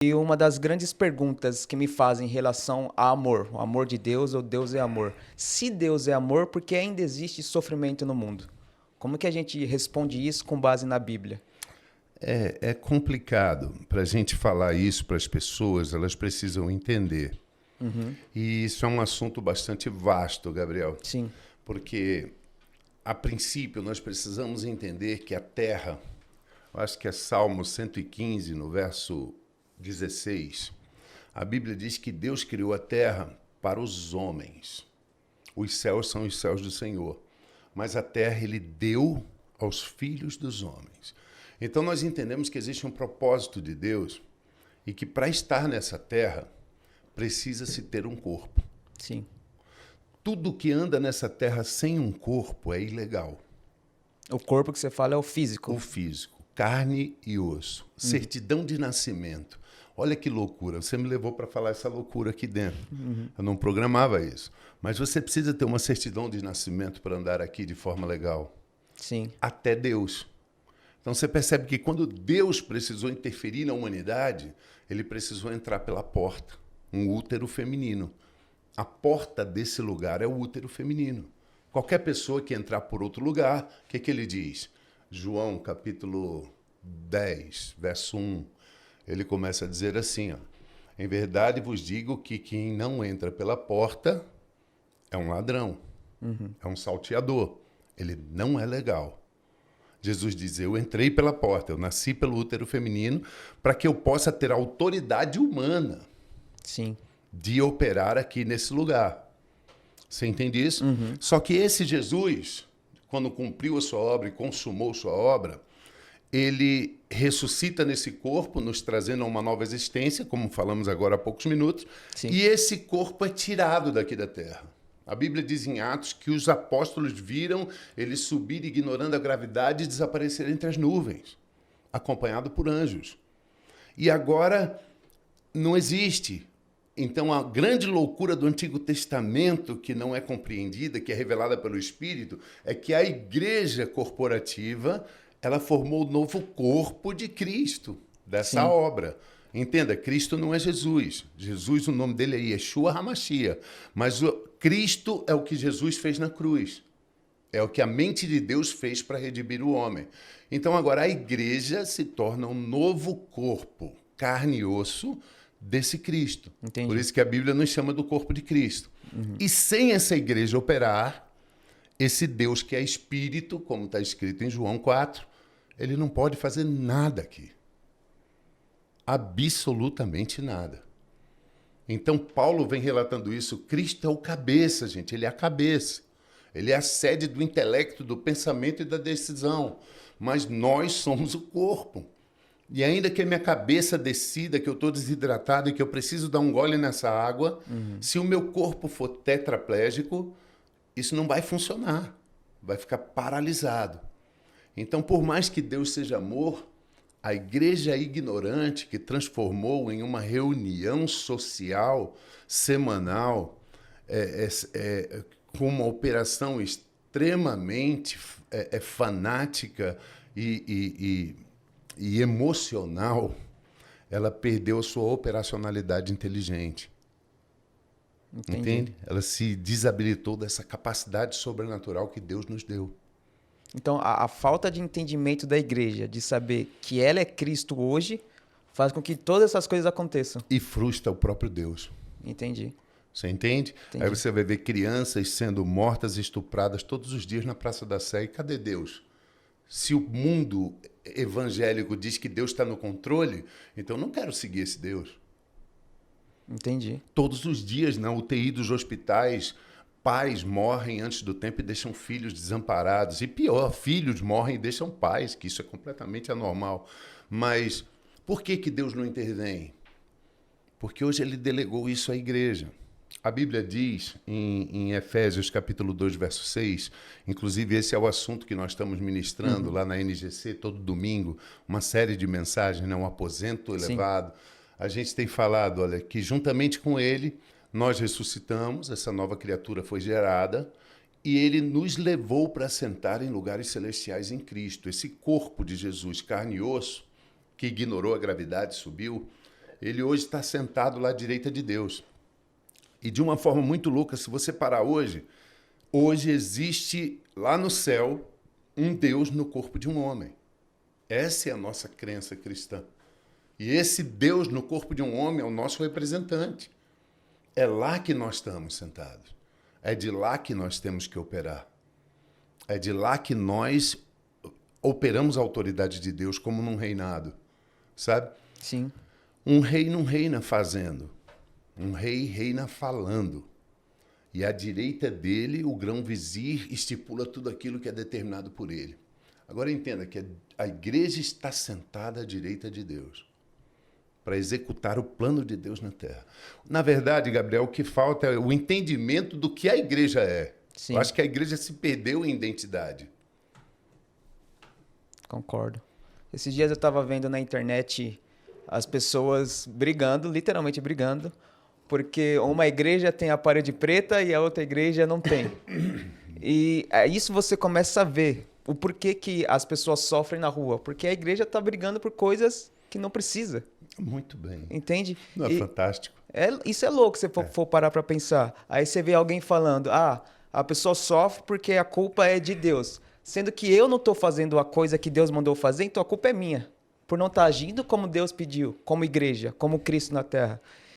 E uma das grandes perguntas que me fazem em relação a amor, o amor de Deus ou Deus é amor. Se Deus é amor, por que ainda existe sofrimento no mundo? Como que a gente responde isso com base na Bíblia? É complicado para a gente falar isso para as pessoas, elas precisam entender. E isso é um assunto bastante vasto, Gabriel, Sim, porque, a princípio, nós precisamos entender que a Terra, eu acho que é Salmo 115, no verso 16, a Bíblia diz que Deus criou a Terra para os homens. Os céus são os céus do Senhor, mas a Terra Ele deu aos filhos dos homens. Então nós entendemos que existe um propósito de Deus e que para estar nessa Terra precisa-se ter um corpo. sim. Tudo que anda nessa Terra sem um corpo é ilegal. O corpo que você fala é o O físico. físico, carne e osso, certidão de nascimento. Olha que loucura, você me levou para falar essa loucura aqui dentro. Eu não programava isso. Mas você precisa ter uma certidão de nascimento para andar aqui de forma legal. Sim, Até Deus. Então você percebe que quando Deus precisou interferir na humanidade, ele precisou entrar pela porta, um útero feminino. A porta desse lugar é o útero feminino. Qualquer pessoa que entrar por outro lugar, o que ele diz? João, capítulo 10, verso 1, ele começa a dizer assim, ó, em verdade vos digo que quem não entra pela porta é um ladrão, é um salteador, ele não é legal. Jesus diz, eu entrei pela porta, eu nasci pelo útero feminino para que eu possa ter autoridade humana sim. de operar aqui nesse lugar. Você entende isso? Só que esse Jesus, quando cumpriu a sua obra e consumou sua obra, ele ressuscita nesse corpo, nos trazendo a uma nova existência, como falamos agora há poucos minutos, Sim. e esse corpo é tirado daqui da terra. A Bíblia diz em Atos que os apóstolos viram ele subir ignorando a gravidade e desaparecer entre as nuvens, acompanhado por anjos. E agora não existe. Então, a grande loucura do Antigo Testamento, que não é compreendida, que é revelada pelo Espírito, é que a igreja corporativa, ela formou o novo corpo de Cristo, dessa Sim. obra. Entenda, Cristo não é Jesus. Jesus, o nome dele é Yeshua HaMashiach. Mas o Cristo é o que Jesus fez na cruz. É o que a mente de Deus fez para redimir o homem. Então, agora, a igreja se torna um novo corpo, carne e osso, desse Cristo. Entendi. Por isso que a Bíblia nos chama do corpo de Cristo. E sem essa igreja operar, esse Deus que é Espírito, como está escrito em João 4, ele não pode fazer nada aqui. Absolutamente nada. Então, Paulo vem relatando isso. Cristo é o cabeça, gente. Ele é a cabeça. Ele é a sede do intelecto, do pensamento e da decisão. Mas nós somos o corpo. E ainda que a minha cabeça decida que eu estou desidratado e que eu preciso dar um gole nessa água, se o meu corpo for tetraplégico, isso não vai funcionar. Vai ficar paralisado. Então, por mais que Deus seja amor, a igreja ignorante que transformou em uma reunião social semanal com uma operação extremamente fanática e emocional, ela perdeu a sua operacionalidade inteligente. Entendi. Entende? Ela se desabilitou dessa capacidade sobrenatural que Deus nos deu. Então, a falta de entendimento da igreja, de saber que ela é Cristo hoje, faz com que todas essas coisas aconteçam. E frustra o próprio Deus. Entendi. Você entende? Entendi. Aí você vai ver crianças sendo mortas e estupradas todos os dias na Praça da Sé. E cadê Deus? Se o mundo evangélico diz que Deus está no controle, então eu não quero seguir esse Deus. Entendi. Todos os dias na UTI dos hospitais, pais morrem antes do tempo e deixam filhos desamparados. E pior, filhos morrem e deixam pais, que isso é completamente anormal. Mas por que Deus não intervém? Porque hoje ele delegou isso à igreja. A Bíblia diz em Efésios capítulo 2, verso 6, inclusive esse é o assunto que nós estamos ministrando lá na NGC todo domingo, uma série de mensagens, né? Um aposento elevado. A gente tem falado, olha, que juntamente com ele nós ressuscitamos, essa nova criatura foi gerada e ele nos levou para sentar em lugares celestiais em Cristo. Esse corpo de Jesus, carne e osso, que ignorou a gravidade, subiu, Ele hoje está sentado lá à direita de Deus. E de uma forma muito louca, se você parar hoje existe lá no céu um Deus no corpo de um homem. Essa é a nossa crença cristã. E esse Deus no corpo de um homem é o nosso representante. É lá que nós estamos sentados. É de lá que nós temos que operar. É de lá que nós operamos a autoridade de Deus como num reinado. Sabe? Sim. Um rei não reina fazendo. Um rei reina falando. E à direita dele, o grão-vizir estipula tudo aquilo que é determinado por ele. Agora entenda que a igreja está sentada à direita de Deus para executar o plano de Deus na terra. Na verdade, Gabriel, o que falta é o entendimento do que a igreja é. Sim. Eu acho que a igreja se perdeu em identidade. Concordo. Esses dias eu estava vendo na internet as pessoas brigando, literalmente brigando, porque uma igreja tem a parede preta e a outra igreja não tem. E isso você começa a ver o porquê que as pessoas sofrem na rua. Porque a igreja está brigando por coisas que não precisa. Muito bem. Entende? Não é fantástico? Isso é louco se você for parar para pensar. Aí você vê alguém falando, a pessoa sofre porque a culpa é de Deus. Sendo que eu não estou fazendo a coisa que Deus mandou fazer, então a culpa é minha. Por não estar agindo como Deus pediu, como igreja, como Cristo na terra.